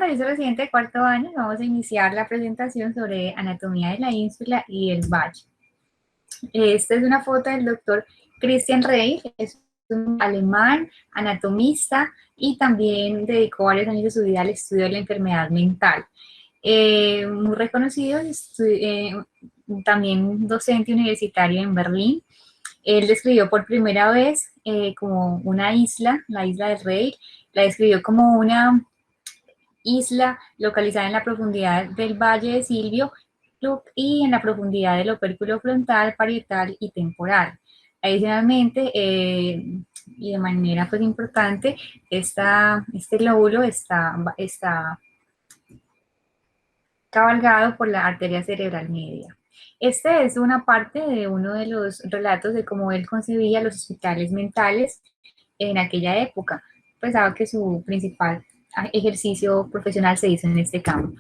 tardes, yo soy residente de cuarto año. Vamos a iniciar la presentación sobre anatomía de la ínsula y el valle. Esta es una foto del doctor Christian Reich, es un alemán, anatomista, y también dedicó varios años de su vida al estudio de la enfermedad mental. Muy reconocido, también docente universitario en Berlín. Él describió por primera vez como una isla, la isla de Reich, la describió como una isla localizada en la profundidad del Valle de Silvio y en la profundidad del opérculo frontal, parietal y temporal. Adicionalmente, y de manera pues importante, este lóbulo está cabalgado por la arteria cerebral media. Este es una parte de uno de los relatos de cómo él concebía los hospitales mentales en aquella época. Pensaba que su principal ejercicio profesional se hizo en este campo.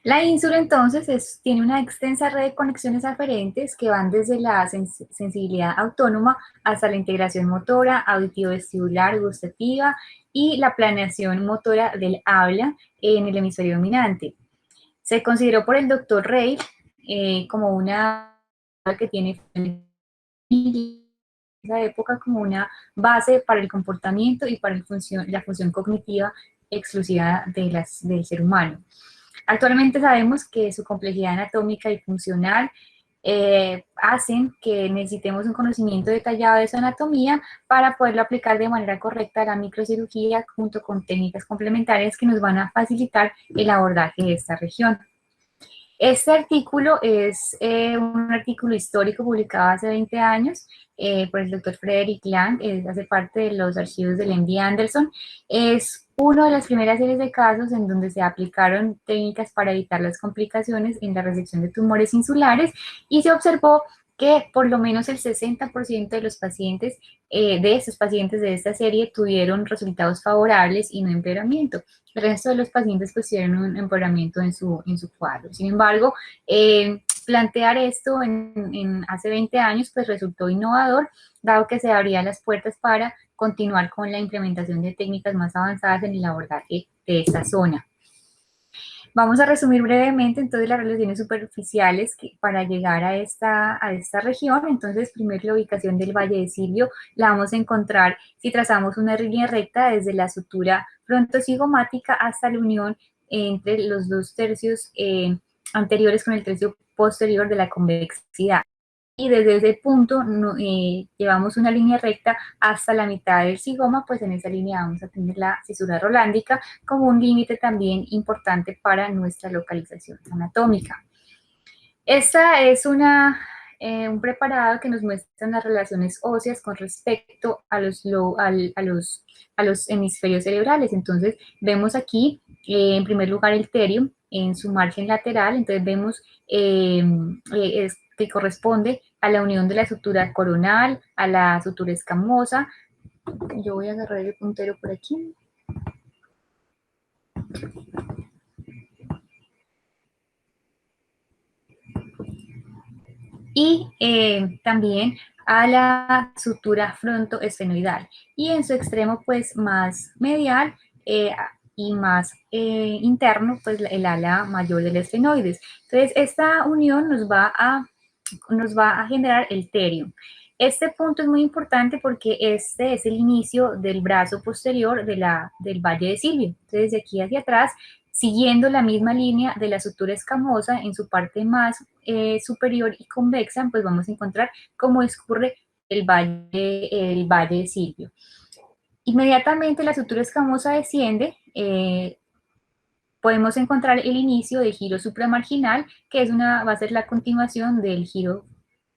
La ínsula entonces tiene una extensa red de conexiones aferentes que van desde la sensibilidad autónoma hasta la integración motora, auditivo-vestibular, gustativa y la planeación motora del habla en el hemisferio dominante. Se consideró por el doctor Reich como una que tiene en esa época como una base para el comportamiento y para la función cognitiva exclusiva del ser humano. Actualmente sabemos que su complejidad anatómica y funcional hacen que necesitemos un conocimiento detallado de su anatomía para poderlo aplicar de manera correcta a la microcirugía junto con técnicas complementarias que nos van a facilitar el abordaje de esta región. Este artículo es un artículo histórico publicado hace 20 años por el doctor Frederick Lang, hace parte de los archivos del MD Anderson. Es una de las primeras series de casos en donde se aplicaron técnicas para evitar las complicaciones en la resección de tumores insulares y se observó que por lo menos el 60% de los pacientes, de estos pacientes de esta serie, tuvieron resultados favorables y no empeoramiento. El resto de los pacientes pues tuvieron un empeoramiento en su cuadro. Sin embargo, plantear esto hace 20 años pues resultó innovador, dado que se abrían las puertas para continuar con la implementación de técnicas más avanzadas en el abordaje de esta zona. Vamos a resumir brevemente entonces las relaciones superficiales para llegar a esta región. Entonces, primero la ubicación del Valle de Silvio la vamos a encontrar si trazamos una línea recta desde la sutura frontocigomática hasta la unión entre los dos tercios anteriores con el tercio posterior de la convexidad. Y desde ese punto llevamos una línea recta hasta la mitad del zigoma, pues en esa línea vamos a tener la cisura rolándica como un límite también importante para nuestra localización anatómica. Esta es un preparado que nos muestra las relaciones óseas con respecto a los hemisferios cerebrales. Entonces vemos aquí, en primer lugar, el terio en su margen lateral. Entonces vemos que corresponde a la unión de la sutura coronal, a la sutura escamosa. Yo voy a agarrar el puntero por aquí. Y también a la sutura frontoesfenoidal. Y en su extremo pues más medial y más interno, pues el ala mayor del esfenoides. Entonces esta unión nos va a generar el terio. Este punto es muy importante porque este es el inicio del brazo posterior del Valle de Silvio. Entonces, de aquí hacia atrás, siguiendo la misma línea de la sutura escamosa en su parte más superior y convexa, pues vamos a encontrar cómo discurre el Valle de Silvio. Inmediatamente la sutura escamosa desciende, podemos encontrar el inicio del giro supramarginal, que va a ser la continuación del giro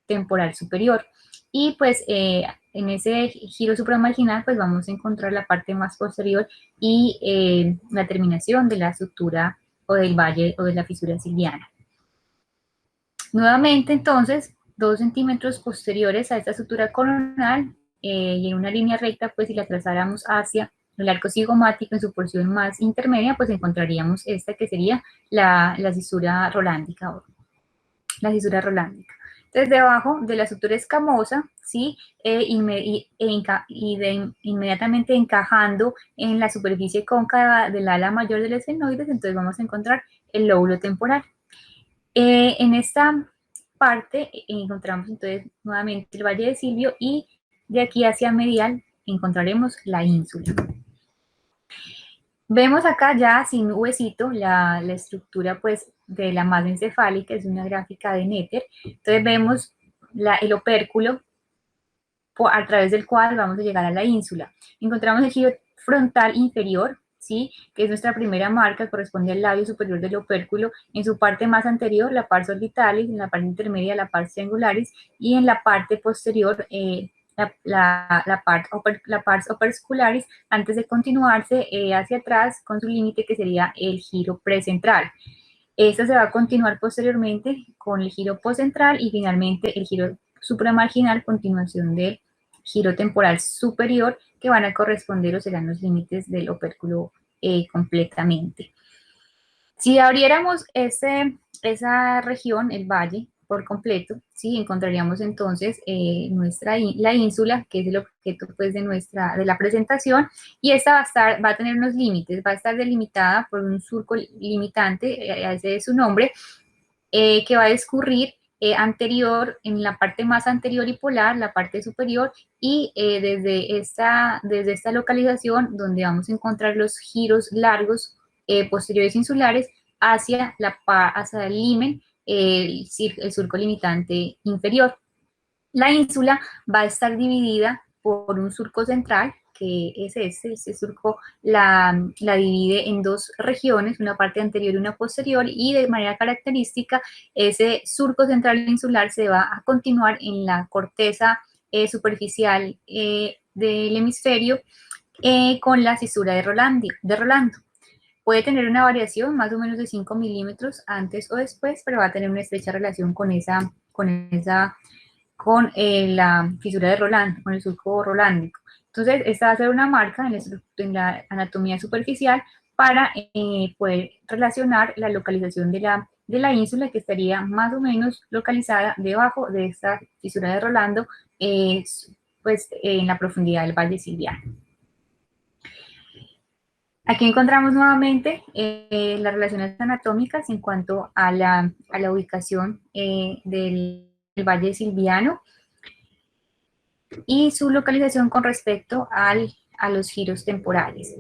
temporal superior. Y pues en ese giro supramarginal pues vamos a encontrar la parte más posterior y la terminación de la sutura o del valle o de la fisura silviana. Nuevamente entonces 2 centímetros posteriores a esta sutura coronal y en una línea recta, pues si la trazáramos hacia el arco cigomático en su porción más intermedia, pues encontraríamos esta que sería la cisura rolándica. La cisura rolándica. Entonces, debajo de la estructura escamosa, ¿sí? Inmediatamente encajando en la superficie cóncava del ala mayor del esfenoides, entonces vamos a encontrar el lóbulo temporal. En esta parte encontramos entonces nuevamente el Valle de Silvio y de aquí hacia medial encontraremos la ínsula. Vemos acá ya sin huesito la estructura pues de la masa encefálica, es una gráfica de Netter. Entonces vemos el opérculo a través del cual vamos a llegar a la ínsula. Encontramos el giro frontal inferior, ¿sí? Que es nuestra primera marca, corresponde al labio superior del opérculo. En su parte más anterior, la pars orbitalis, en la parte intermedia, la pars triangularis, y en la parte posterior, la pars opercularis, antes de continuarse hacia atrás con su límite que sería el giro precentral. Esta se va a continuar posteriormente con el giro postcentral y finalmente el giro supramarginal, continuación del giro temporal superior, que van a corresponder o serán los límites del opérculo completamente. Si abriéramos esa región, el valle, por completo, ¿sí? Encontraríamos entonces la ínsula, que es el objeto pues, de la presentación, y esta va a tener unos límites, va a estar delimitada por un surco limitante, ese es su nombre, que va a discurrir en la parte más anterior y polar, la parte superior, y desde esta localización, donde vamos a encontrar los giros largos posteriores insulares, hacia el limen, el surco limitante inferior. La ínsula va a estar dividida por un surco central, que es ese surco la divide en dos regiones, una parte anterior y una posterior, y de manera característica ese surco central insular se va a continuar en la corteza superficial del hemisferio con la cisura de Rolando. Puede tener una variación más o menos de 5 milímetros antes o después, pero va a tener una estrecha relación con la fisura de Roland, con el surco rolándico. Entonces, esta va a ser una marca en la anatomía superficial para poder relacionar la localización de la ínsula, que estaría más o menos localizada debajo de esta fisura de Rolando, pues en la profundidad del Valle Silviano. Aquí encontramos nuevamente las relaciones anatómicas en cuanto a la ubicación del Valle Silviano y su localización con respecto a los giros temporales.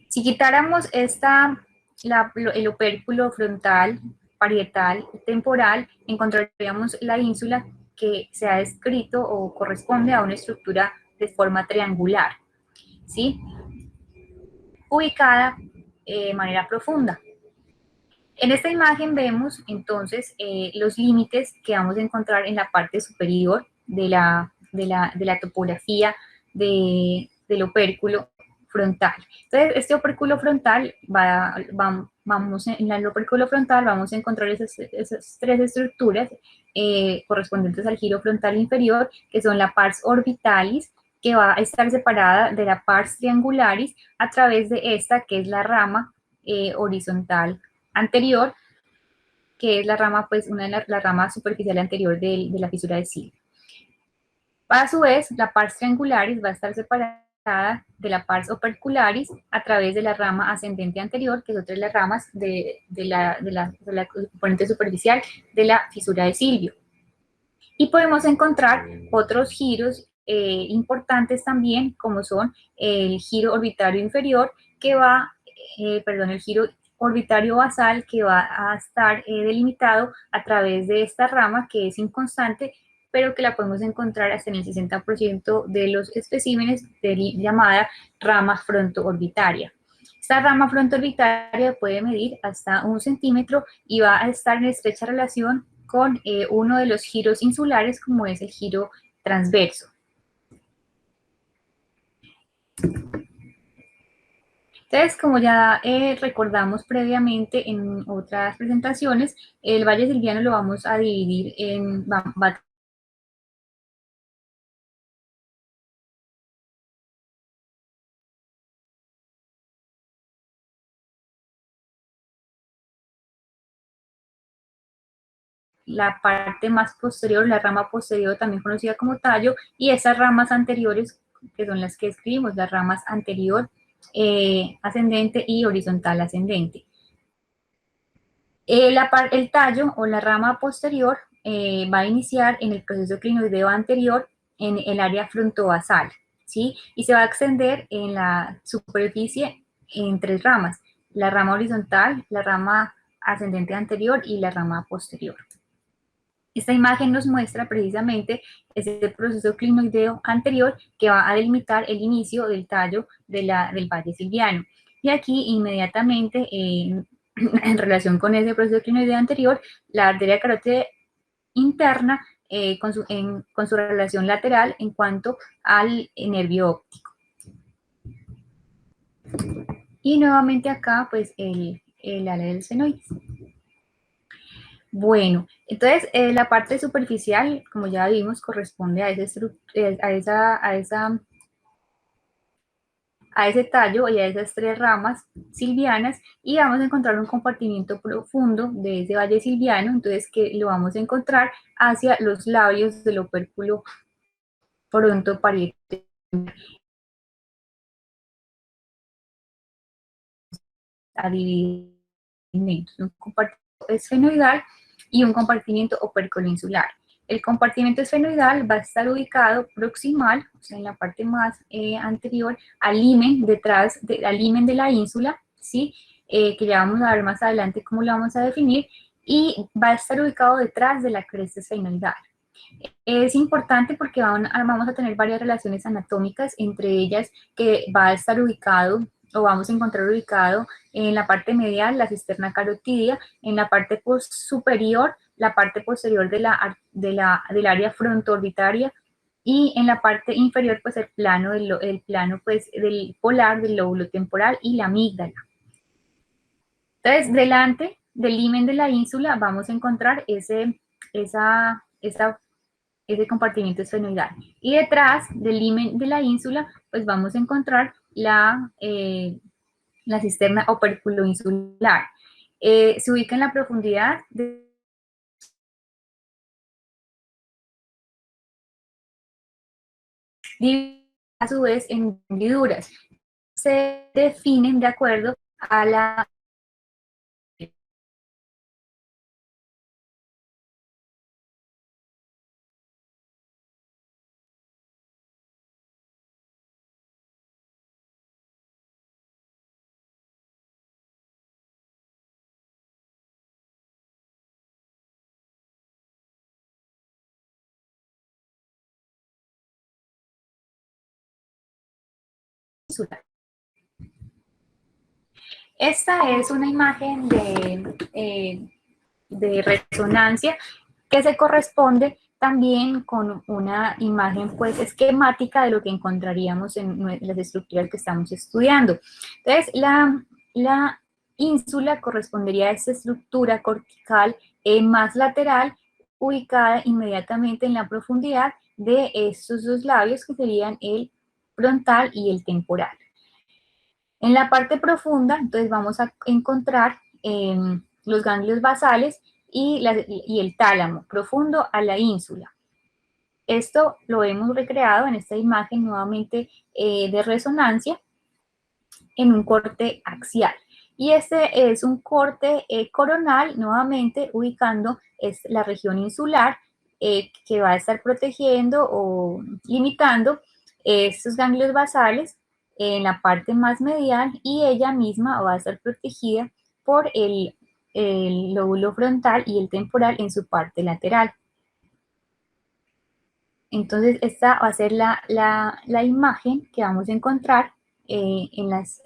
Si quitáramos el opérculo frontal, parietal, temporal, encontraríamos la ínsula que se ha descrito o corresponde a una estructura de forma triangular, ¿sí? Ubicada de manera profunda. En esta imagen vemos entonces los límites que vamos a encontrar en la parte superior de la topografía del opérculo frontal. Entonces, este opérculo frontal, en el opérculo frontal vamos a encontrar esas tres estructuras correspondientes al giro frontal inferior, que son la pars orbitalis, que va a estar separada de la pars triangularis a través de esta, que es la rama horizontal anterior, que es la rama, pues, una de la rama superficial anterior de la fisura de Silvio. A su vez, la pars triangularis va a estar separada de la pars opercularis a través de la rama ascendente anterior, que es otra de las ramas de la componente superficial de la fisura de Silvio. Y podemos encontrar otros giros importantes también, como son el giro orbitario inferior, el giro orbitario basal, que va a estar delimitado a través de esta rama que es inconstante, pero que la podemos encontrar hasta en el 60% de los especímenes, llamada rama frontoorbitaria. Esta rama frontoorbitaria puede medir hasta 1 centímetro y va a estar en estrecha relación con uno de los giros insulares, como es el giro transverso. Entonces, como ya recordamos previamente en otras presentaciones, el Valle Silviano lo vamos a dividir en, la parte más posterior, la rama posterior también conocida como tallo, y esas ramas anteriores que son las que escribimos, las ramas anterior, ascendente y horizontal ascendente. El tallo o la rama posterior va a iniciar en el proceso clinoideo anterior en el área frontobasal, ¿sí? Y se va a extender en la superficie en tres ramas, la rama horizontal, la rama ascendente anterior y la rama posterior. Esta imagen nos muestra precisamente ese proceso clinoideo anterior que va a delimitar el inicio del tallo del valle silviano. Y aquí inmediatamente, en relación con ese proceso clinoideo anterior, la arteria carótida interna con su relación lateral en cuanto al nervio óptico. Y nuevamente acá, pues, el ala del senoides. Bueno, entonces la parte superficial, como ya vimos, corresponde a ese tallo y a esas tres ramas silvianas, y vamos a encontrar un compartimiento profundo de ese valle silviano, entonces que lo vamos a encontrar hacia los labios del opérculo frontoparietal a dividir un compartimiento esfenoidal y un compartimiento operculoinsular. El compartimiento esfenoidal va a estar ubicado proximal, o sea, en la parte más anterior, al himen, al himen de la ínsula, ¿sí? Que ya vamos a ver más adelante cómo lo vamos a definir, y va a estar ubicado detrás de la cresta esfenoidal. Es importante porque vamos a tener varias relaciones anatómicas, entre ellas que va a estar ubicado o vamos a encontrar ubicado en la parte medial la cisterna carotidia, en la parte superior la parte posterior del área frontoorbitaria, y en la parte inferior pues el plano pues del polar del lóbulo temporal y la amígdala. Entonces, delante del himen de la ínsula vamos a encontrar ese compartimiento esfenoidal. Y detrás del himen de la ínsula, pues vamos a encontrar la cisterna operculoinsular. Se ubica en la profundidad a su vez en hendiduras. Se definen de acuerdo a la ínsula. Esta es una imagen de resonancia que se corresponde también con una imagen pues esquemática de lo que encontraríamos en las estructuras que estamos estudiando. Entonces, la ínsula correspondería a esta estructura cortical más lateral, ubicada inmediatamente en la profundidad de estos dos labios que serían el frontal y el temporal. En la parte profunda, entonces vamos a encontrar los ganglios basales y el tálamo, profundo a la ínsula. Esto lo hemos recreado en esta imagen nuevamente de resonancia en un corte axial. Y este es un corte coronal, nuevamente ubicando la región insular, que va a estar protegiendo o limitando estos ganglios basales en la parte más medial, y ella misma va a estar protegida por el lóbulo frontal y el temporal en su parte lateral. Entonces, esta va a ser la imagen que vamos a encontrar en las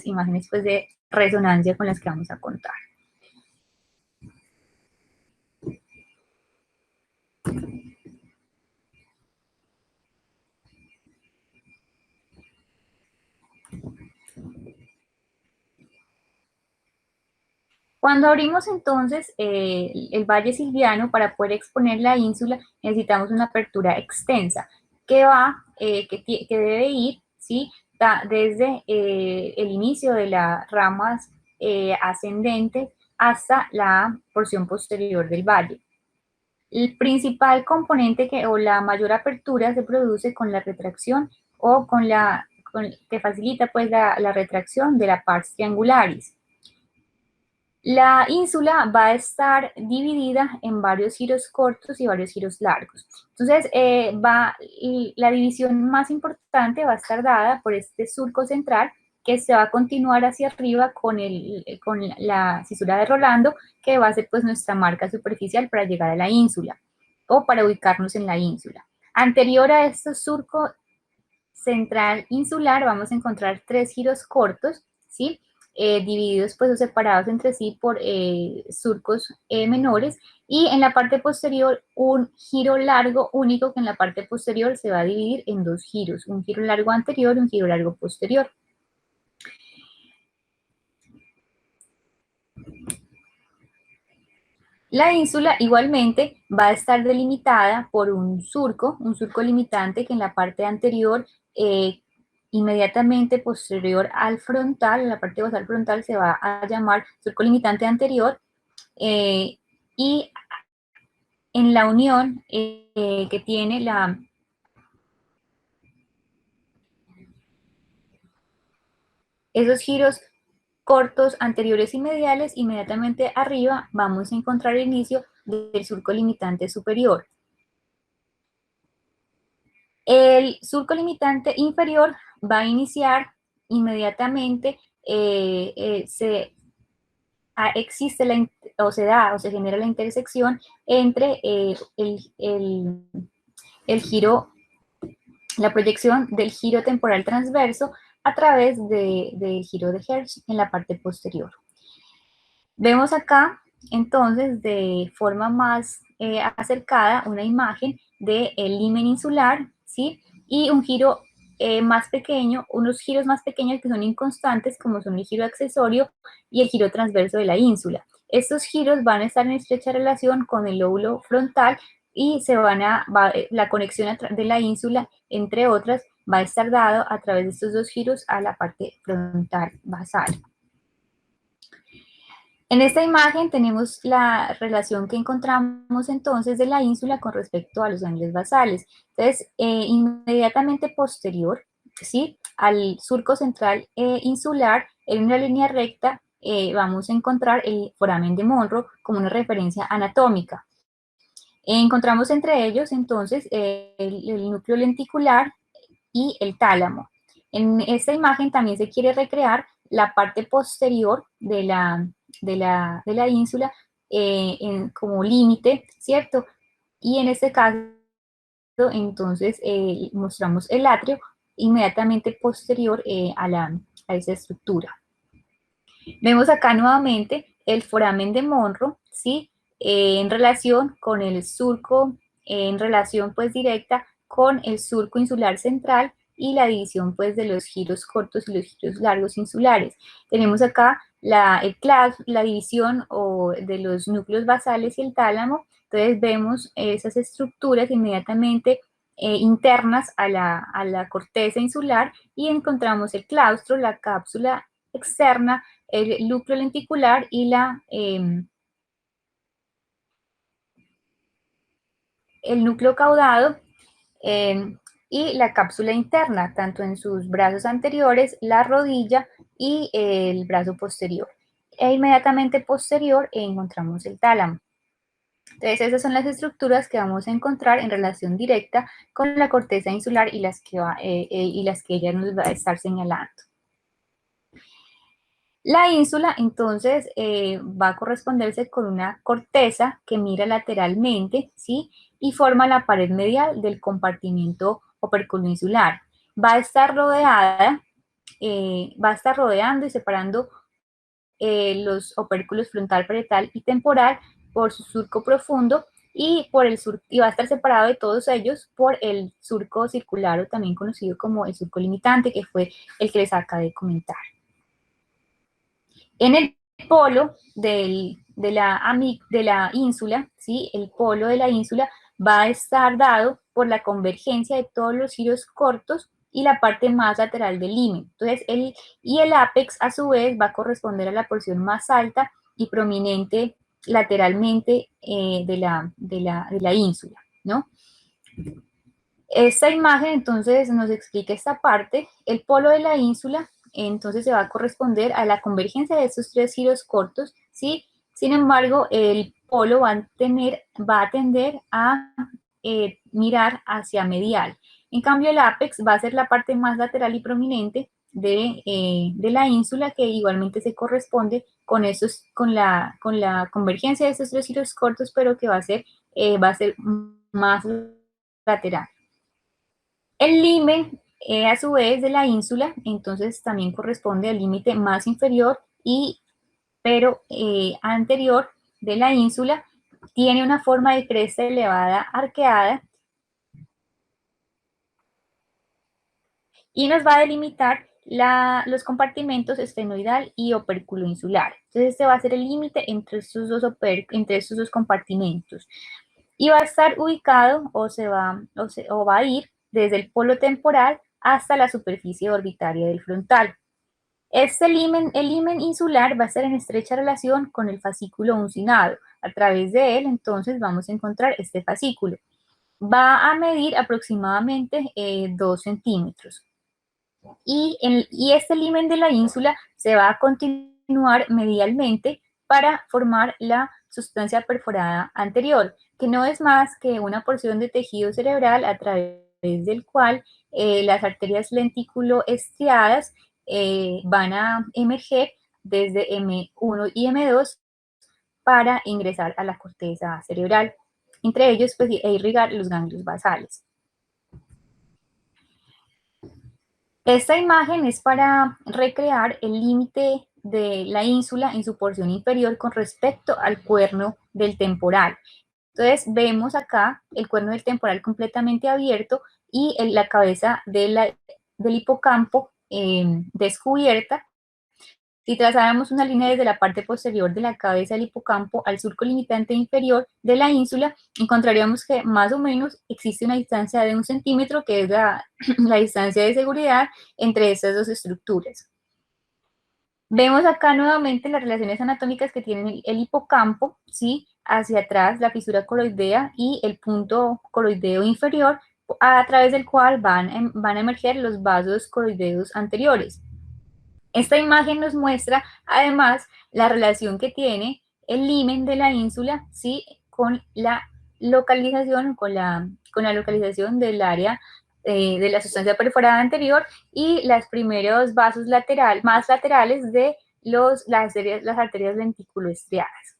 imágenes pues, de resonancia con las que vamos a contar. Cuando abrimos entonces el valle silviano, para poder exponer la ínsula, necesitamos una apertura extensa que debe ir, ¿sí? Desde el inicio de las ramas ascendentes hasta la porción posterior del valle. El principal componente o la mayor apertura se produce con la retracción o que facilita pues la retracción de la pars triangularis. La ínsula va a estar dividida en varios giros cortos y varios giros largos. Entonces, la división más importante va a estar dada por este surco central, que se va a continuar hacia arriba con la cisura de Rolando, que va a ser pues nuestra marca superficial para llegar a la ínsula, o para ubicarnos en la ínsula. Anterior a este surco central insular vamos a encontrar 3 giros cortos, ¿sí? Divididos pues o separados entre sí por surcos menores, y en la parte posterior un giro largo único, que en la parte posterior se va a dividir en 2 giros, un giro largo anterior y un giro largo posterior. La ínsula igualmente va a estar delimitada por un surco limitante, que en la parte anterior, inmediatamente posterior al frontal, en la parte basal frontal, se va a llamar surco limitante anterior, y en la unión que tiene esos giros cortos anteriores y mediales, inmediatamente arriba vamos a encontrar el inicio del surco limitante superior. El surco limitante inferior va a iniciar inmediatamente, existe o se genera la intersección entre el giro, la proyección del giro temporal transverso a través del giro de Hertz en la parte posterior. Vemos acá, entonces, de forma más acercada, una imagen del limen insular, ¿sí? Y un giro más pequeño, unos giros más pequeños que son inconstantes, como son el giro accesorio y el giro transverso de la ínsula. Estos giros van a estar en estrecha relación con el lóbulo frontal, y la conexión de la ínsula, entre otras, va a estar dado a través de estos dos giros a la parte frontal basal. En esta imagen tenemos la relación que encontramos entonces de la ínsula con respecto a los ángulos basales. Entonces, inmediatamente posterior, ¿sí?, al surco central insular, en una línea recta, vamos a encontrar el foramen de Monro como una referencia anatómica. Encontramos entre ellos entonces el núcleo lenticular y el tálamo. En esta imagen también se quiere recrear la parte posterior de la ínsula como límite, ¿cierto? Y en este caso, entonces, mostramos el atrio inmediatamente posterior a esa estructura. Vemos acá nuevamente el foramen de Monro, ¿sí? En relación con el surco, en relación pues directa con el surco insular central, y la división pues de los giros cortos y los giros largos insulares. Tenemos acá la división de los núcleos basales y el tálamo. Entonces vemos esas estructuras inmediatamente internas a la corteza insular, y encontramos el claustro, la cápsula externa, el núcleo lenticular y el núcleo caudado, y la cápsula interna, tanto en sus brazos anteriores, la rodilla y el brazo posterior. E inmediatamente posterior encontramos el tálamo. Entonces, esas son las estructuras que vamos a encontrar en relación directa con la corteza insular y las que ella nos va a estar señalando. La ínsula, entonces, va a corresponderse con una corteza que mira lateralmente, ¿sí?, y forma la pared medial del compartimiento operculoinsular. Va a estar rodeando y separando los opérculos frontal, parietal y temporal por su surco profundo, y va a estar separado de todos ellos por el surco circular, o también conocido como el surco limitante, que fue el que les acabé de comentar. En el polo de la ínsula, ¿sí?, el polo de la ínsula va a estar dado por la convergencia de todos los giros cortos y la parte más lateral del limen. Entonces, el ápex, a su vez, va a corresponder a la porción más alta y prominente lateralmente de la ínsula, ¿no? Esta imagen entonces nos explica esta parte. El polo de la ínsula entonces se va a corresponder a la convergencia de estos tres giros cortos, ¿sí? Sin embargo, el polo va a tender a mirar hacia medial. En cambio, el ápex va a ser la parte más lateral y prominente de la ínsula, que igualmente se corresponde con la convergencia de estos tres giros cortos, pero que va a ser más lateral. El limen, a su vez, de la ínsula, entonces también corresponde al límite más inferior, pero anterior de la ínsula, tiene una forma de cresta elevada arqueada y nos va a delimitar los compartimentos esfenoidal y opérculo insular. Entonces este va a ser el límite entre estos dos compartimentos. Y va a estar ubicado o va a ir desde el polo temporal hasta la superficie orbitaria del frontal. El limen insular va a estar en estrecha relación con el fascículo uncinado. A través de él, entonces, vamos a encontrar este fascículo. Va a medir aproximadamente 2 centímetros. Y este limen de la ínsula se va a continuar medialmente para formar la sustancia perforada anterior, que no es más que una porción de tejido cerebral a través del cual las arterias lentículo-estriadas van a emerger desde M1 y M2 para ingresar a la corteza cerebral, entre ellos pues, e irrigar los ganglios basales. Esta imagen es para recrear el límite de la ínsula en su porción inferior con respecto al cuerno del temporal. Entonces vemos acá el cuerno del temporal completamente abierto y la cabeza del hipocampo descubierta. Si trazáramos una línea desde la parte posterior de la cabeza del hipocampo al surco limitante inferior de la ínsula, encontraríamos que más o menos existe una distancia de 1 centímetro, que es la distancia de seguridad entre estas dos estructuras. Vemos acá nuevamente las relaciones anatómicas que tiene el hipocampo, ¿sí? Hacia atrás, la fisura coroidea y el punto coroideo inferior, a través del cual van a emerger los vasos coroideos anteriores. Esta imagen nos muestra además la relación que tiene el limen de la ínsula, ¿sí? Con la localización, localización del área de la sustancia perforada anterior y los primeros vasos más laterales de las arterias lenticuloestriadas.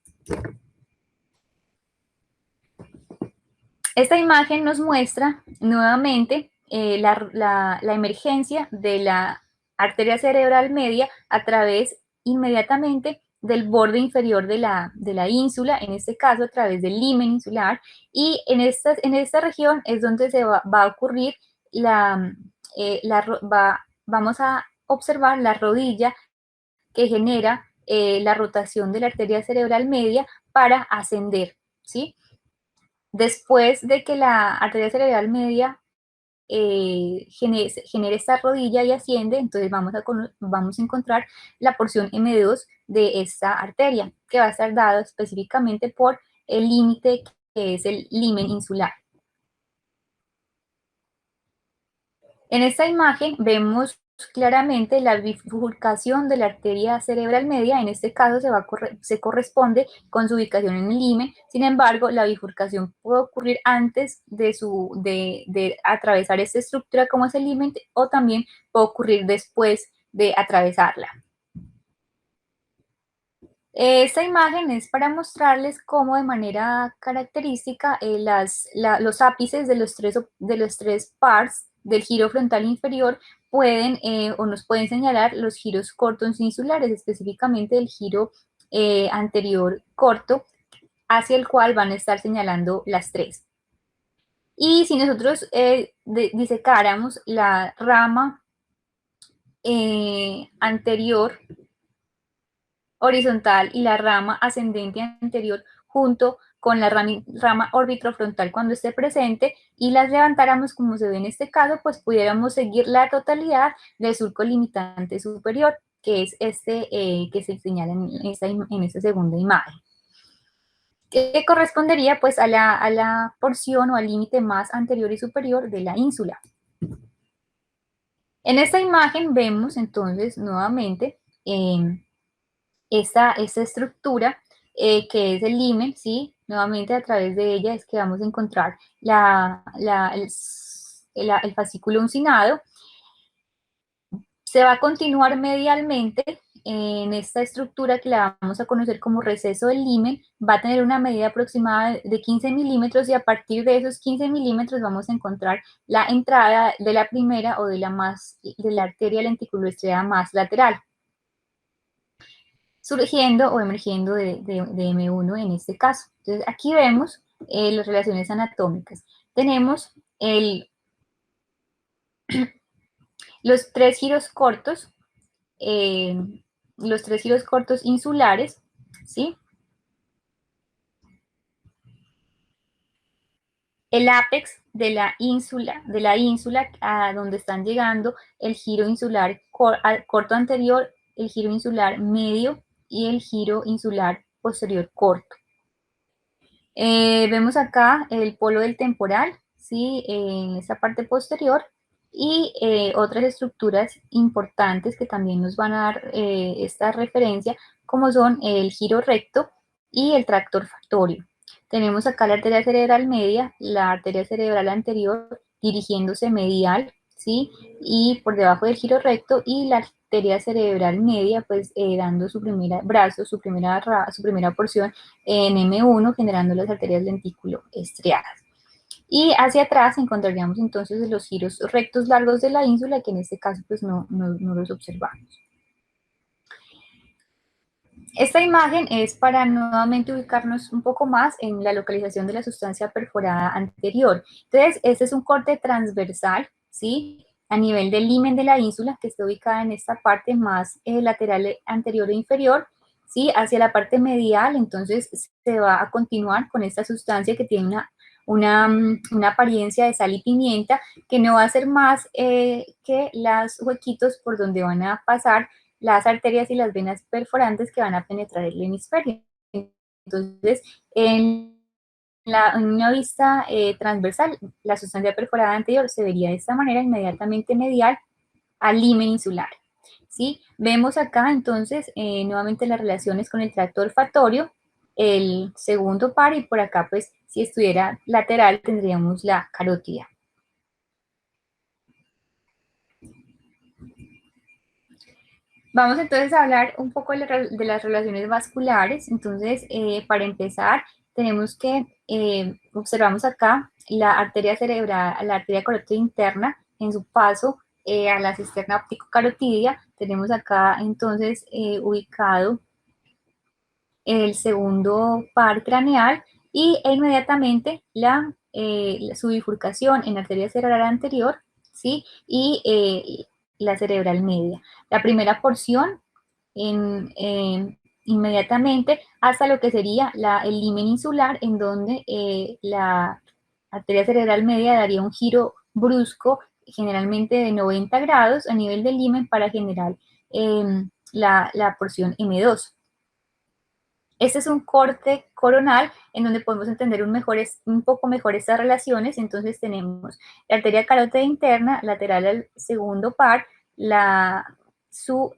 Esta imagen nos muestra nuevamente la emergencia de la arteria cerebral media a través inmediatamente del borde inferior de la ínsula, en este caso a través del limen insular, y en esta región es donde va a ocurrir vamos a observar la rodilla que genera la rotación de la arteria cerebral media para ascender, ¿sí? Después de que la arteria cerebral media genere esta rodilla y asciende, entonces vamos a encontrar la porción M2 de esta arteria, que va a estar dado específicamente por el límite que es el limen insular. En esta imagen vemos claramente la bifurcación de la arteria cerebral media. En este caso se corresponde con su ubicación en el limen. Sin embargo, la bifurcación puede ocurrir antes de atravesar esta estructura como es el limen, o también puede ocurrir después de atravesarla. Esta imagen es para mostrarles cómo de manera característica los ápices de los tres pars del giro frontal inferior nos pueden señalar los giros cortos insulares, específicamente el giro anterior corto, hacia el cual van a estar señalando las tres. Y si nosotros disecáramos la rama anterior horizontal y la rama ascendente anterior junto con la rama orbitrofrontal cuando esté presente y las levantáramos como se ve en este caso, pues pudiéramos seguir la totalidad del surco limitante superior, que es este que se señala en esta segunda imagen. que correspondería pues a la porción o al límite más anterior y superior de la ínsula. En esta imagen vemos entonces nuevamente esta estructura que es el limen, ¿sí? Nuevamente a través de ella es que vamos a encontrar el fascículo uncinado. Se va a continuar medialmente en esta estructura que la vamos a conocer como receso del limen, va a tener una medida aproximada de 15 milímetros y a partir de esos 15 milímetros vamos a encontrar la entrada de la primera o de la arteria lenticuloestriada más lateral, surgiendo o emergiendo de M1 en este caso. Entonces aquí vemos las relaciones anatómicas. Tenemos los tres giros cortos, insulares, ¿sí? El ápex de la ínsula a donde están llegando el giro insular corto anterior, el giro insular medio y el giro insular posterior corto. Vemos acá el polo del temporal, ¿sí? En esta parte posterior y otras estructuras importantes que también nos van a dar esta referencia, como son el giro recto y el tracto olfatorio. Tenemos acá la arteria cerebral media, la arteria cerebral anterior dirigiéndose medial, ¿sí? Y por debajo del giro recto y la arteria cerebral media, pues dando su primer brazo, su primera porción en M1, generando las arterias lentículo estriadas. Y hacia atrás encontraríamos entonces los giros rectos largos de la ínsula, que en este caso pues no los observamos. Esta imagen es para nuevamente ubicarnos un poco más en la localización de la sustancia perforada anterior. Entonces, este es un corte transversal, ¿sí? A nivel del limen de la ínsula, que está ubicada en esta parte más lateral anterior e inferior, ¿sí? Hacia la parte medial, entonces se va a continuar con esta sustancia que tiene una apariencia de sal y pimienta, que no va a ser más que los huequitos por donde van a pasar las arterias y las venas perforantes que van a penetrar el hemisferio. Entonces, en una vista transversal, la sustancia perforada anterior se vería de esta manera inmediatamente medial al limen insular. ¿Sí? Vemos acá entonces nuevamente las relaciones con el tracto olfatorio, el segundo par, y por acá pues si estuviera lateral tendríamos la carótida. Vamos entonces a hablar un poco de las relaciones vasculares. Entonces, para empezar, tenemos que observamos acá la arteria cerebral, la arteria carótida interna en su paso a la cisterna óptico-carotidia. Tenemos acá entonces ubicado el segundo par craneal e inmediatamente su bifurcación en la arteria cerebral anterior, ¿sí? Y la cerebral media. La primera porción inmediatamente hasta lo que sería el limen insular, en donde la arteria cerebral media daría un giro brusco, generalmente de 90 grados a nivel del limen para generar la porción M2. Este es un corte coronal en donde podemos entender un poco mejor estas relaciones. Entonces tenemos la arteria carótida interna, lateral al segundo par, su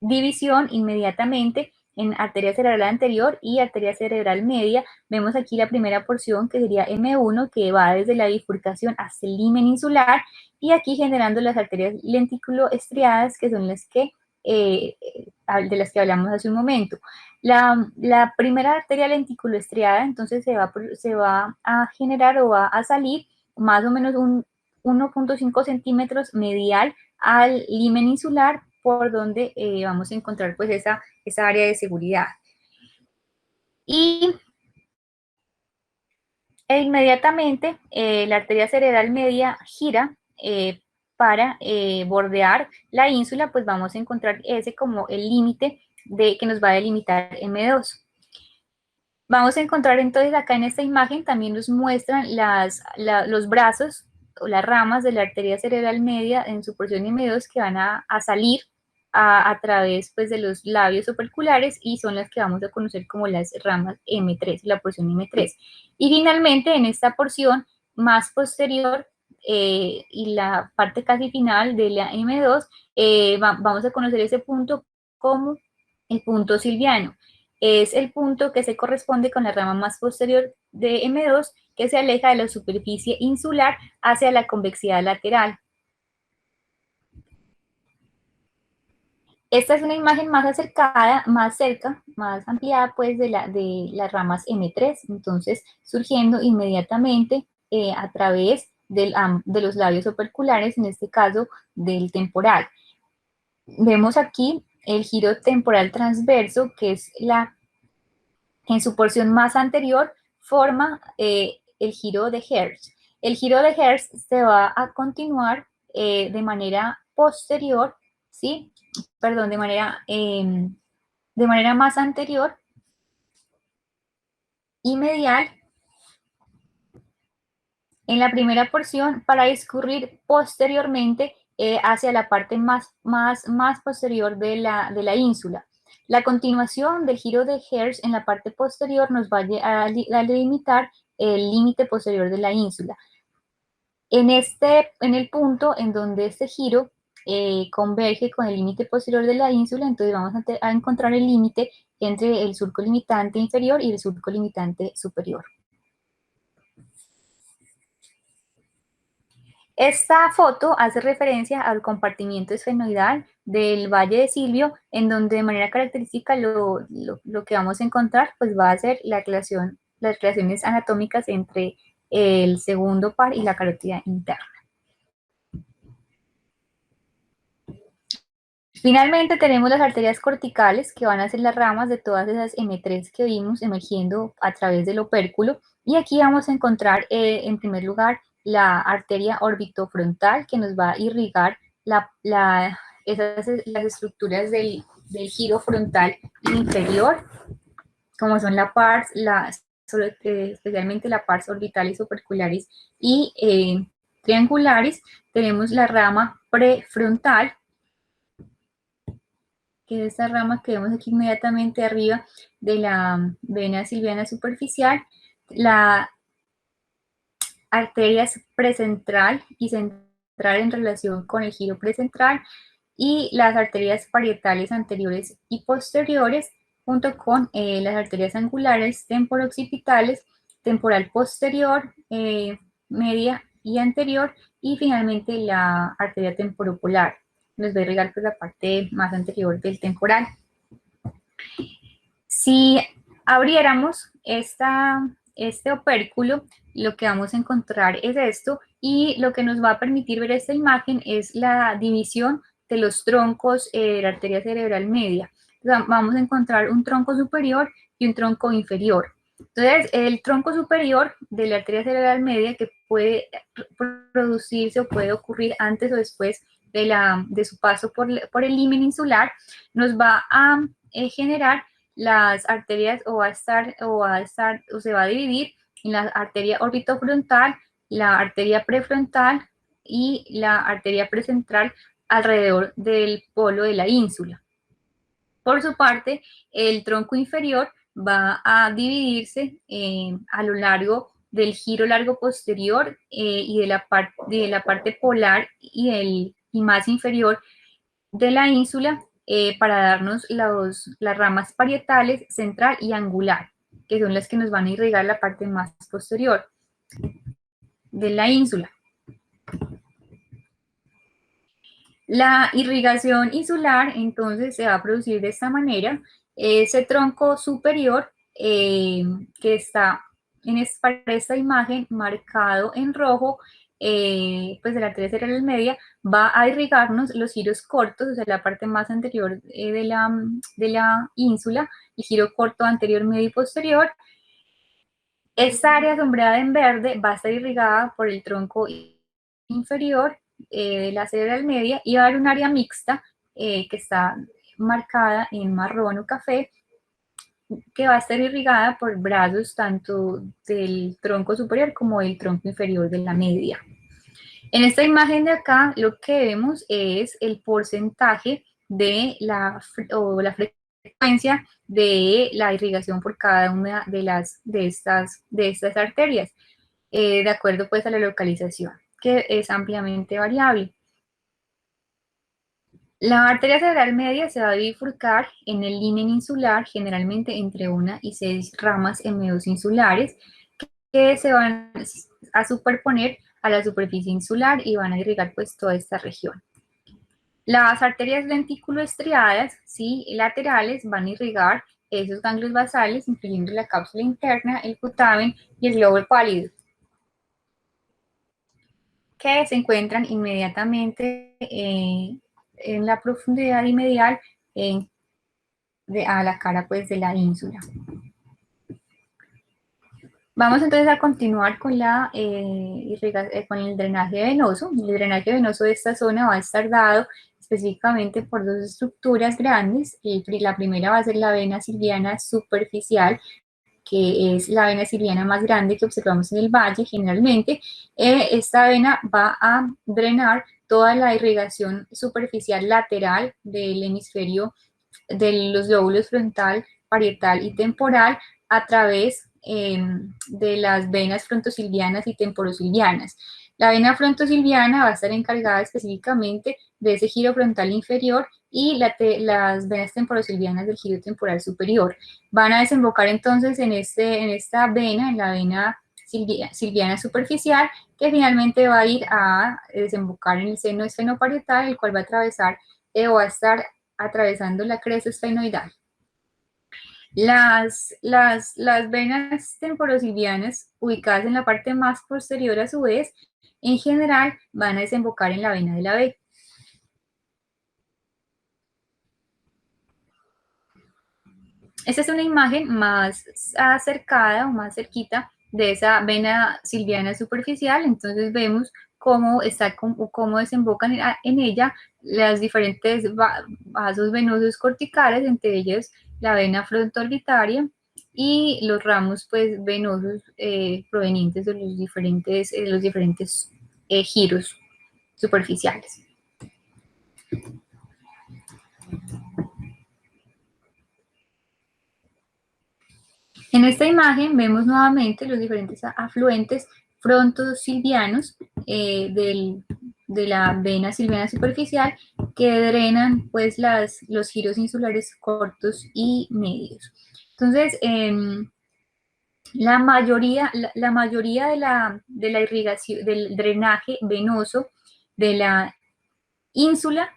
división inmediatamente en arteria cerebral anterior y arteria cerebral media. Vemos aquí la primera porción que sería M1, que va desde la bifurcación hasta el limen insular, y aquí generando las arterias lentículo-estriadas, que son las que de las que hablamos hace un momento. La primera arteria lenticuloestriada entonces se va a generar o va a salir más o menos un 1.5 centímetros medial al limen insular, por donde vamos a encontrar pues esa área de seguridad. Y inmediatamente la arteria cerebral media gira para bordear la ínsula, pues vamos a encontrar ese como el límite que nos va a delimitar M2. Vamos a encontrar entonces acá en esta imagen también nos muestran los brazos o las ramas de la arteria cerebral media en su porción M2 que van a salir a través pues, de los labios operculares y son las que vamos a conocer como las ramas M3, la porción M3. Y finalmente en esta porción más posterior y la parte casi final de la M2, vamos a conocer ese punto como el punto silviano. Es el punto que se corresponde con la rama más posterior de M2 que se aleja de la superficie insular hacia la convexidad lateral. Esta es una imagen más acercada, más cerca, más ampliada pues de las ramas M3, entonces surgiendo inmediatamente a través de los labios operculares, en este caso del temporal. Vemos aquí el giro temporal transverso, que es en su porción más anterior forma el giro de Hertz. El giro de Hertz se va a continuar de manera posterior, ¿sí? Perdón, de manera más anterior y medial en la primera porción para discurrir posteriormente hacia la parte más posterior de la ínsula. La continuación del giro de Hertz en la parte posterior nos va a delimitar el límite posterior de la ínsula. En el punto en donde este giro converge con el límite posterior de la ínsula, entonces vamos a encontrar el límite entre el surco limitante inferior y el surco limitante superior. Esta foto hace referencia al compartimiento esfenoidal del Valle de Silvio, en donde de manera característica lo que vamos a encontrar pues va a ser las relaciones anatómicas entre el segundo par y la carótida interna. Finalmente tenemos las arterias corticales, que van a ser las ramas de todas esas M3 que vimos emergiendo a través del opérculo. Y aquí vamos a encontrar, en primer lugar, la arteria orbitofrontal, que nos va a irrigar las estructuras del giro frontal inferior, como son especialmente la pars orbitalis, opercularis y triangularis. Tenemos la rama prefrontal, que es esta rama que vemos aquí inmediatamente arriba de la vena silviana superficial, la arteria precentral y central en relación con el giro precentral, y las arterias parietales anteriores y posteriores, junto con las arterias angulares temporoccipitales, temporal posterior, media y anterior, y finalmente la arteria temporopolar. Nos va a irrigar pues la parte más anterior del temporal. Si abriéramos este opérculo, lo que vamos a encontrar es esto, y lo que nos va a permitir ver esta imagen es la división de los troncos de la arteria cerebral media. Entonces, vamos a encontrar un tronco superior y un tronco inferior. Entonces, el tronco superior de la arteria cerebral media, que puede producirse o puede ocurrir antes o después de su paso por el limen insular, nos va a generar las arterias o se va a dividir en la arteria orbitofrontal, la arteria prefrontal y la arteria precentral alrededor del polo de la ínsula. Por su parte, el tronco inferior va a dividirse a lo largo del giro largo posterior y de la parte polar y más inferior de la ínsula para darnos las ramas parietales, central y angular, que son las que nos van a irrigar la parte más posterior de la ínsula. La irrigación insular, entonces, se va a producir de esta manera. Ese tronco superior que está para esta imagen marcado en rojo, pues de la arteria cerebral media, va a irrigarnos los giros cortos, o sea, la parte más anterior de la ínsula, el giro corto anterior, medio y posterior. Esta área sombreada en verde va a estar irrigada por el tronco inferior de la cerebral media, y va a haber un área mixta que está marcada en marrón o café, que va a estar irrigada por brazos tanto del tronco superior como del tronco inferior de la media. En esta imagen de acá lo que vemos es el porcentaje o la frecuencia de la irrigación por cada una de estas arterias, de acuerdo pues a la localización, que es ampliamente variable. La arteria cerebral media se va a bifurcar en el limen insular, generalmente entre 1 y 6 ramas hemodosinsulares, que se van a superponer a la superficie insular y van a irrigar pues toda esta región. Las arterias lenticuloestriadas, ¿sí?, laterales, van a irrigar esos ganglios basales, incluyendo la cápsula interna, el putamen y el globo pálido, que se encuentran inmediatamente en la profundidad y medial a la cara pues de la ínsula. Vamos entonces a continuar con, con el drenaje venoso. El drenaje venoso de esta zona va a estar dado específicamente por dos estructuras grandes. La primera va a ser la vena silviana superficial, que es la vena silviana más grande que observamos en el valle generalmente. Esta vena va a drenar toda la irrigación superficial lateral del hemisferio de los lóbulos frontal, parietal y temporal a través de las venas frontosilvianas y temporosilvianas. La vena frontosilviana va a estar encargada específicamente de ese giro frontal inferior y las venas temporosilvianas del giro temporal superior. Van a desembocar entonces en esta vena, en la vena silviana superficial, que finalmente va a ir a desembocar en el seno esfenoparietal, el cual va a atravesar o va a estar atravesando la cresta esfenoidal. Las venas temporosilvianas, ubicadas en la parte más posterior a su vez, en general van a desembocar en la vena de la B. Esta es una imagen más acercada o más cerquita de esa vena silviana superficial. Entonces vemos cómo desembocan en ella las diferentes vasos venosos corticales, entre ellos la vena frontoorbitaria y los ramos pues, venosos provenientes de los diferentes giros superficiales. En esta imagen vemos nuevamente los diferentes afluentes frontosilvianos de la vena silviana superficial que drenan pues los giros insulares cortos y medios. Entonces, la mayoría de la irrigación, del drenaje venoso de la ínsula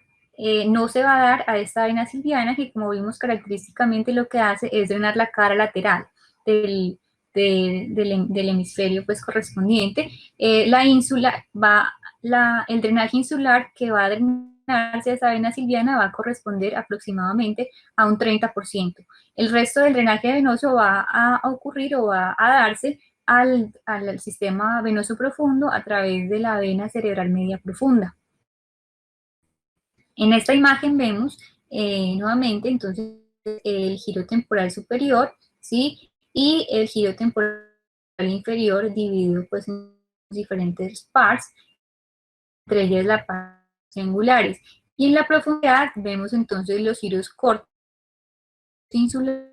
no se va a dar a esta vena silviana, que como vimos característicamente lo que hace es drenar la cara lateral del, del hemisferio pues, correspondiente. La ínsula el drenaje insular que va a drenarse a esa vena silviana va a corresponder aproximadamente a un 30%. El resto del drenaje venoso va a ocurrir o va a darse al sistema venoso profundo a través de la vena cerebral media profunda. En esta imagen vemos nuevamente entonces el giro temporal superior, ¿sí? Y el giro temporal inferior dividido pues en diferentes parts, entre ellas las partes triangulares. Y en la profundidad vemos entonces los giros cortos insulares,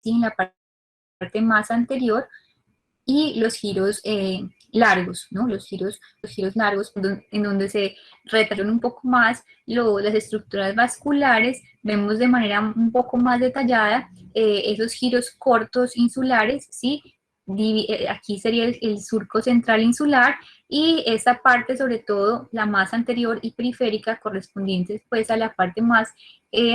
¿sí? En la parte más anterior, y los giros largos, ¿no? Los giros largos en donde se retratan un poco más las estructuras vasculares, vemos de manera un poco más detallada esos giros cortos insulares, ¿sí? Aquí sería el surco central insular y esta parte, sobre todo la más anterior y periférica, correspondientes pues a la parte más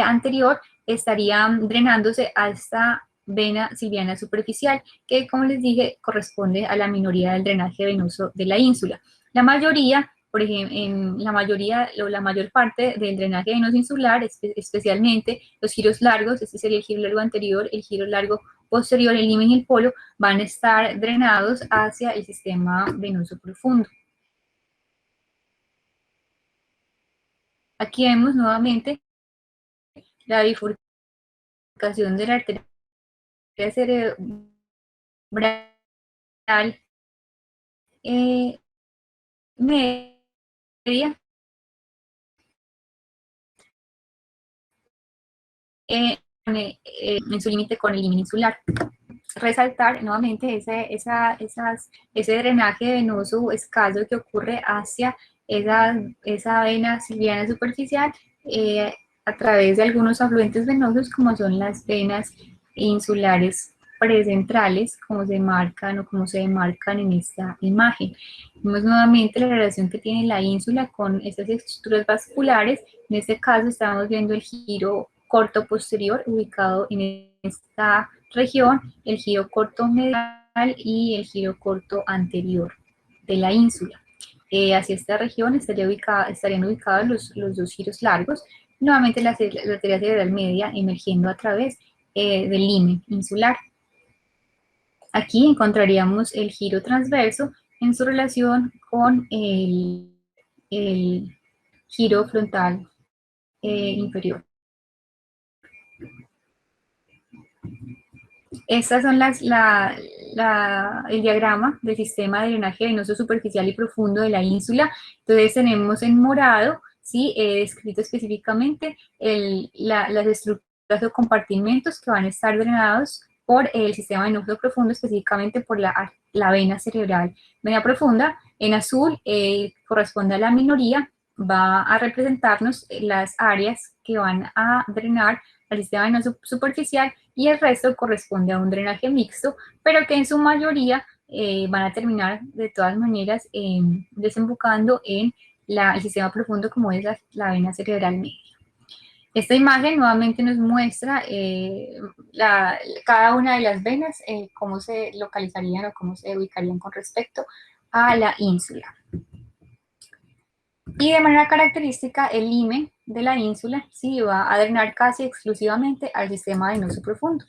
anterior, estarían drenándose a esta vena silviana superficial, que como les dije, corresponde a la minoría del drenaje venoso de la ínsula. La mayoría, por ejemplo, en la mayoría o la mayor parte del drenaje venoso insular, especialmente los giros largos, este sería el giro largo anterior, el giro largo posterior, el limen y el polo, van a estar drenados hacia el sistema venoso profundo. Aquí vemos nuevamente la bifurcación de la arteria cerebral media en su límite con el límite insular. Resaltar nuevamente ese drenaje venoso escaso que ocurre hacia esa vena sylviana superficial a través de algunos afluentes venosos como son las venas insulares precentrales, como se marcan o como se demarcan en esta imagen. Vemos nuevamente la relación que tiene la ínsula con estas estructuras vasculares. En este caso estamos viendo el giro corto posterior ubicado en esta región, el giro corto medial y el giro corto anterior de la ínsula. Hacia esta región estarían ubicados los dos giros largos, nuevamente la arteria cerebral media emergiendo a través del limen insular. Aquí encontraríamos el giro transverso en su relación con el giro frontal inferior. Estas son el diagrama del sistema de drenaje venoso superficial y profundo de la ínsula. Entonces tenemos en morado, ¿sí? Descrito específicamente las estructuras o compartimentos que van a estar drenados por el sistema venoso profundo, específicamente por la vena cerebral media profunda. En azul corresponde a la minoría, va a representarnos las áreas que van a drenar al sistema venoso superficial, y el resto corresponde a un drenaje mixto, pero que en su mayoría van a terminar de todas maneras desembocando en el sistema profundo, como es la vena cerebral media. Esta imagen nuevamente nos muestra cada una de las venas, cómo se localizarían o cómo se ubicarían con respecto a la ínsula. Y de manera característica, el limen de la ínsula sí va a drenar casi exclusivamente al sistema venoso profundo.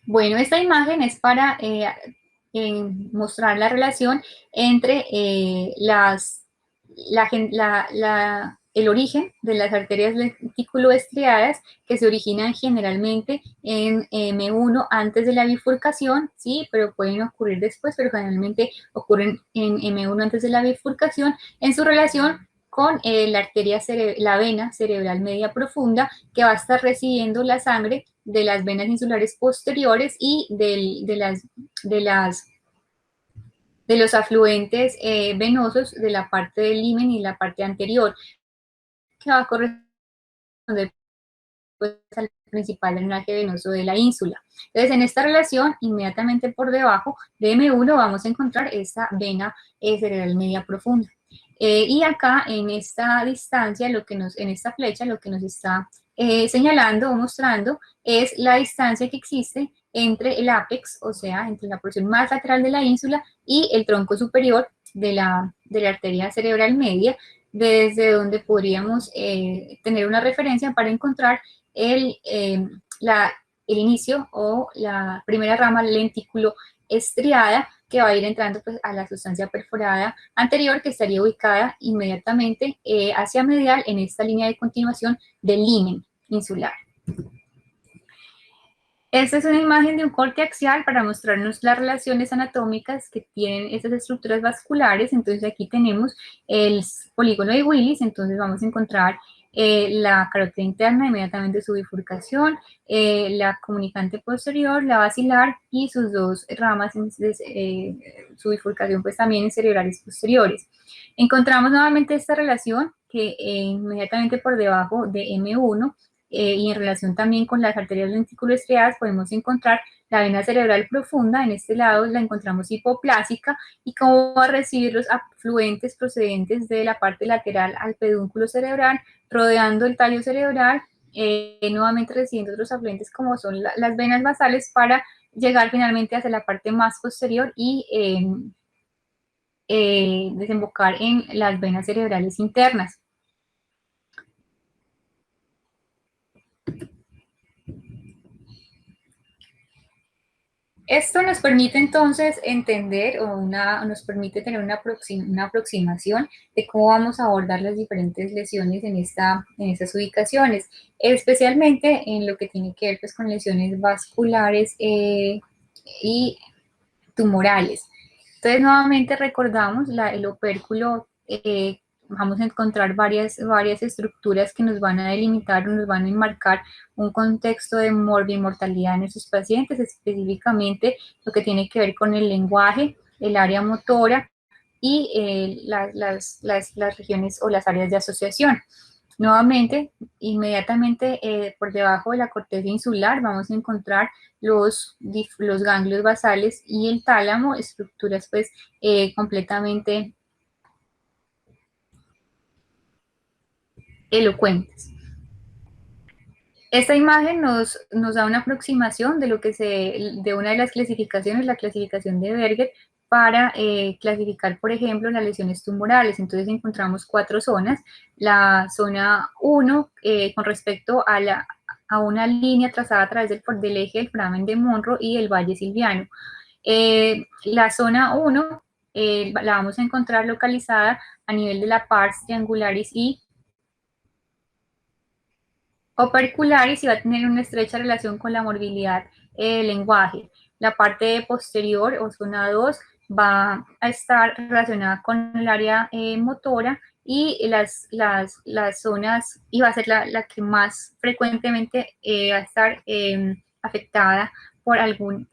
Bueno, esta imagen es para mostrar la relación entre el origen de las arterias lenticuloestriadas, que se originan generalmente en M1 antes de la bifurcación, sí, pero pueden ocurrir después, pero generalmente ocurren en M1 antes de la bifurcación, en su relación con la vena cerebral media profunda, que va a estar recibiendo la sangre de las venas insulares posteriores y de los afluentes venosos de la parte del limen y la parte anterior, que va a corresponder pues, al principal drenaje venoso de la ínsula. Entonces, en esta relación, inmediatamente por debajo de M1 vamos a encontrar esta vena cerebral media profunda. Y acá, en esta distancia, en esta flecha, lo que nos está señalando o mostrando es la distancia que existe entre el ápex, o sea, entre la porción más lateral de la ínsula y el tronco superior de la arteria cerebral media, desde donde podríamos tener una referencia para encontrar el inicio o la primera rama lentículo estriada, que va a ir entrando pues, a la sustancia perforada anterior, que estaría ubicada inmediatamente hacia medial en esta línea de continuación del limen insular. Esta es una imagen de un corte axial para mostrarnos las relaciones anatómicas que tienen estas estructuras vasculares. Entonces aquí tenemos el polígono de Willis, entonces vamos a encontrar la carótida interna inmediatamente su bifurcación, la comunicante posterior, la basilar y sus dos ramas, su bifurcación pues también en cerebrales posteriores. Encontramos nuevamente esta relación que inmediatamente por debajo de M1 y en relación también con las arterias lenticuloestriadas podemos encontrar la vena cerebral profunda. En este lado la encontramos hipoplásica y cómo va a recibir los afluentes procedentes de la parte lateral al pedúnculo cerebral, rodeando el tallo cerebral, nuevamente recibiendo otros afluentes como son las venas basales, para llegar finalmente hacia la parte más posterior y desembocar en las venas cerebrales internas. Esto nos permite entonces entender nos permite tener una aproximación de cómo vamos a abordar las diferentes lesiones en estas ubicaciones, especialmente en lo que tiene que ver pues, con lesiones vasculares y tumorales. Entonces, nuevamente recordamos el opérculo, vamos a encontrar varias estructuras que nos van a delimitar, nos van a enmarcar un contexto de mortalidad en esos pacientes, específicamente lo que tiene que ver con el lenguaje, el área motora y las regiones o las áreas de asociación. Nuevamente, inmediatamente por debajo de la corteza insular vamos a encontrar los ganglios basales y el tálamo, estructuras pues completamente elocuentes. Esta imagen nos da una aproximación de de una de las clasificaciones, la clasificación de Berger, para clasificar, por ejemplo, las lesiones tumorales. Entonces encontramos 4 zonas. La zona 1, con respecto a una línea trazada a través del eje del foramen de Monro y el valle silviano. La zona 1 la vamos a encontrar localizada a nivel de la pars triangularis y opercularis y va a tener una estrecha relación con la morbilidad del lenguaje. La parte posterior o zona 2 va a estar relacionada con el área motora y las zonas, y va a ser la que más frecuentemente va a estar afectada por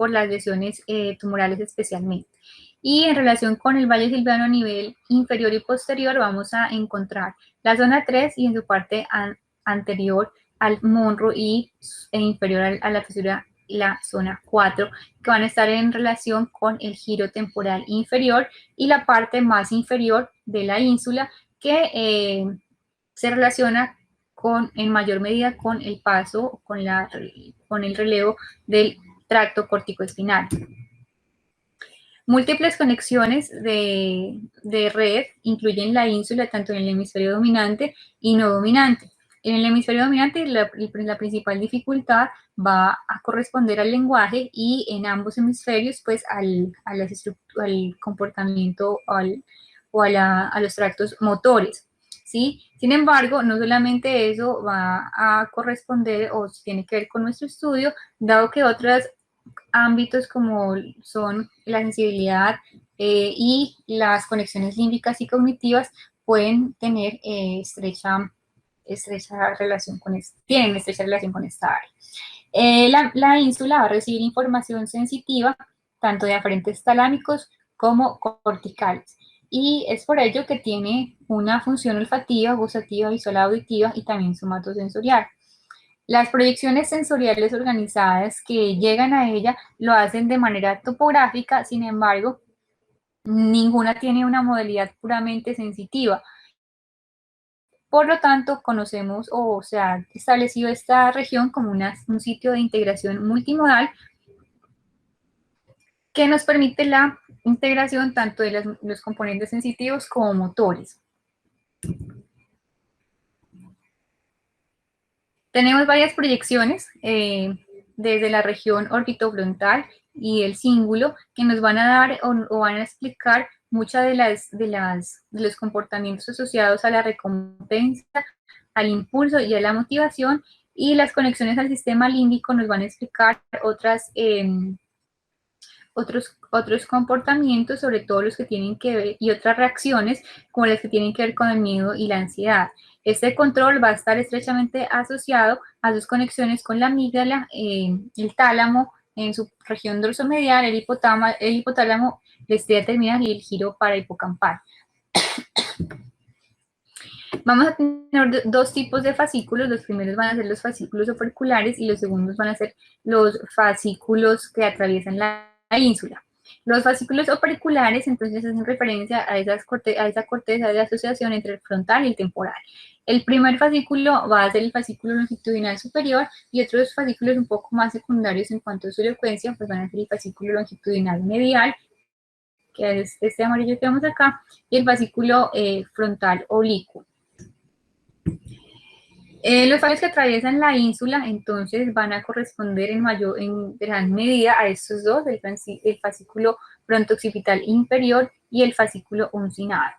las lesiones tumorales especialmente. Y en relación con el valle silviano a nivel inferior y posterior vamos a encontrar la zona 3 y en su parte anterior al monro e inferior a la fisura la zona 4, que van a estar en relación con el giro temporal inferior y la parte más inferior de la ínsula que se relaciona en mayor medida con el paso, con el relevo del tracto corticoespinal. Múltiples conexiones de red incluyen la ínsula tanto en el hemisferio dominante y no dominante. En el hemisferio dominante la principal dificultad va a corresponder al lenguaje y en ambos hemisferios pues al comportamiento a los tractos motores. ¿Sí? Sin embargo, no solamente eso va a corresponder o tiene que ver con nuestro estudio, dado que otras ámbitos como son la sensibilidad y las conexiones límbicas y cognitivas pueden tener estrecha relación tienen estrecha relación con esta área. La ínsula va a recibir información sensitiva tanto de aferentes talámicos como corticales. Y es por ello que tiene una función olfativa, gustativa, visual, auditiva y también somatosensorial. Las proyecciones sensoriales organizadas que llegan a ella lo hacen de manera topográfica, sin embargo, ninguna tiene una modalidad puramente sensitiva. Por lo tanto, conocemos o se ha establecido esta región como un sitio de integración multimodal que nos permite la integración tanto de los componentes sensitivos como motores. Tenemos varias proyecciones desde la región orbitofrontal y el cíngulo que nos van a dar o van a explicar muchas de los comportamientos asociados a la recompensa, al impulso y a la motivación, y las conexiones al sistema límbico nos van a explicar otros comportamientos, sobre todo los que tienen que ver, y otras reacciones como las que tienen que ver con el miedo y la ansiedad. Este control va a estar estrechamente asociado a sus conexiones con la amígdala, el tálamo en su región dorsomedial, el hipotálamo, la estrella terminal y el giro parahipocampal. Vamos a tener dos tipos de fascículos. Los primeros van a ser los fascículos operculares y los segundos van a ser los fascículos que atraviesan la ínsula. Los fascículos operculares entonces hacen referencia a esa corteza de asociación entre el frontal y el temporal. El primer fascículo va a ser el fascículo longitudinal superior y otros fascículos un poco más secundarios en cuanto a su elocuencia pues van a ser el fascículo longitudinal medial, que es este amarillo que vemos acá, y el fascículo frontal oblicuo. Los fallos que atraviesan la ínsula, entonces, van a corresponder en gran medida a estos dos, el fascículo fronto-occipital inferior y el fascículo uncinado.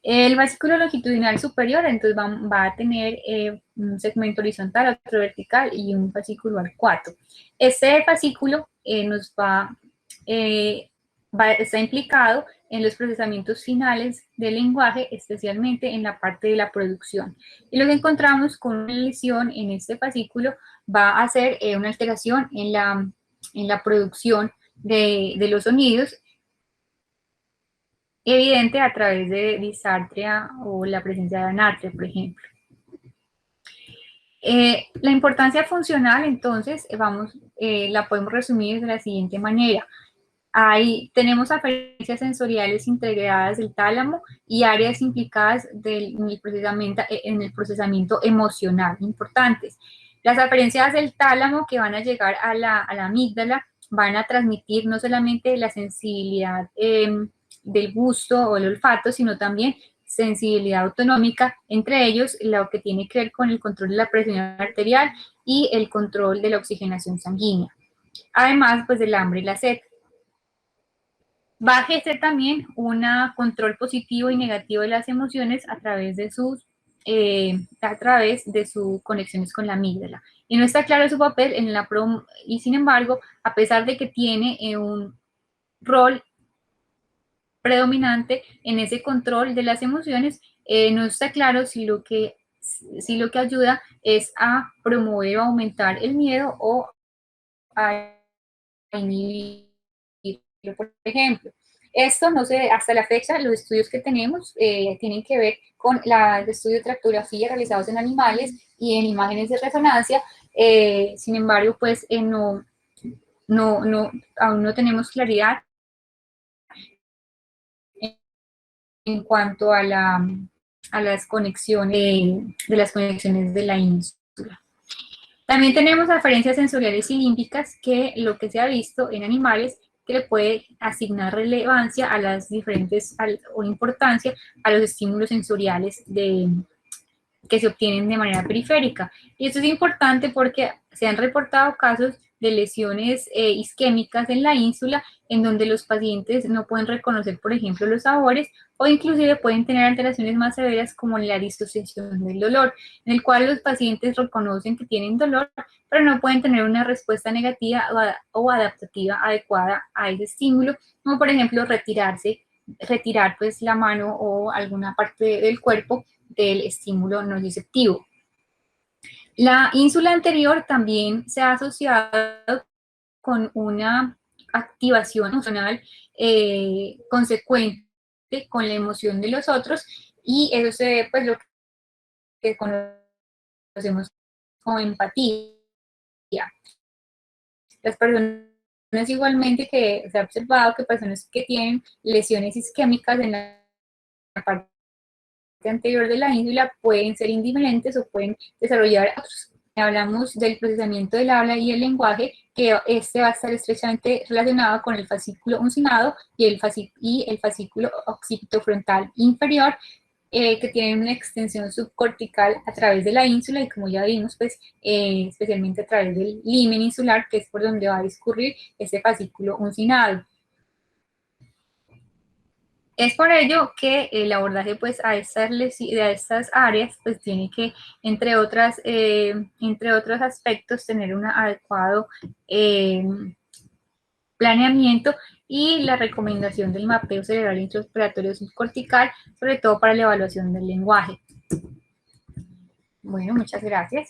El fascículo longitudinal superior, entonces, va a tener un segmento horizontal, otro vertical y un fascículo arcuato. Este fascículo está implicado en los procesamientos finales del lenguaje, especialmente en la parte de la producción. Y lo que encontramos con una lesión en este fascículo va a ser una alteración en la producción de los sonidos, evidente a través de disartria o la presencia de anartria, por ejemplo. La importancia funcional, entonces, la podemos resumir de la siguiente manera. Tenemos aferencias sensoriales integradas del tálamo y áreas implicadas en el procesamiento emocional importantes. Las aferencias del tálamo que van a llegar a la amígdala van a transmitir no solamente la sensibilidad del gusto o el olfato, sino también sensibilidad autonómica, entre ellos lo que tiene que ver con el control de la presión arterial y el control de la oxigenación sanguínea. Además, pues del hambre y la sed. Va a ejercer también un control positivo y negativo de las emociones a través de sus conexiones con la amígdala. Y no está claro su papel y sin embargo, a pesar de que tiene un rol predominante en ese control de las emociones, no está claro si lo que ayuda es a promover o aumentar el miedo o a inhibir, por ejemplo. Esto no sé, hasta la fecha los estudios que tenemos tienen que ver con el estudio de tractografía realizados en animales y en imágenes de resonancia. Sin embargo, pues aún no tenemos claridad en cuanto a las conexiones de las conexiones de la ínsula. También tenemos aferencias sensoriales y límbicas, que lo que se ha visto en animales que le puede asignar relevancia a las diferentes o importancia a los estímulos sensoriales que se obtienen de manera periférica. Y esto es importante porque se han reportado casos de lesiones isquémicas en la ínsula, en donde los pacientes no pueden reconocer, por ejemplo, los sabores, o inclusive pueden tener alteraciones más severas como la disociación del dolor, en el cual los pacientes reconocen que tienen dolor, pero no pueden tener una respuesta negativa o adaptativa adecuada a ese estímulo, como por ejemplo retirar pues la mano o alguna parte del cuerpo del estímulo nociceptivo. La ínsula anterior también se ha asociado con una activación emocional consecuente con la emoción de los otros, y eso se ve pues lo que conocemos como empatía. Las personas igualmente que se ha observado que personas que tienen lesiones isquémicas en la parte anterior de la ínsula pueden ser indiferentes o pueden desarrollar otros. Hablamos del procesamiento del habla y el lenguaje, que este va a estar estrechamente relacionado con el fascículo uncinado y el fascículo occipitofrontal inferior, que tienen una extensión subcortical a través de la ínsula y, como ya vimos, pues especialmente a través del limen insular, que es por donde va a discurrir este fascículo uncinado. Es por ello que el abordaje pues a estas áreas pues tiene que, entre otros aspectos, tener un adecuado planeamiento y la recomendación del mapeo cerebral intraoperatorio subcortical, sobre todo para la evaluación del lenguaje. Bueno, muchas gracias.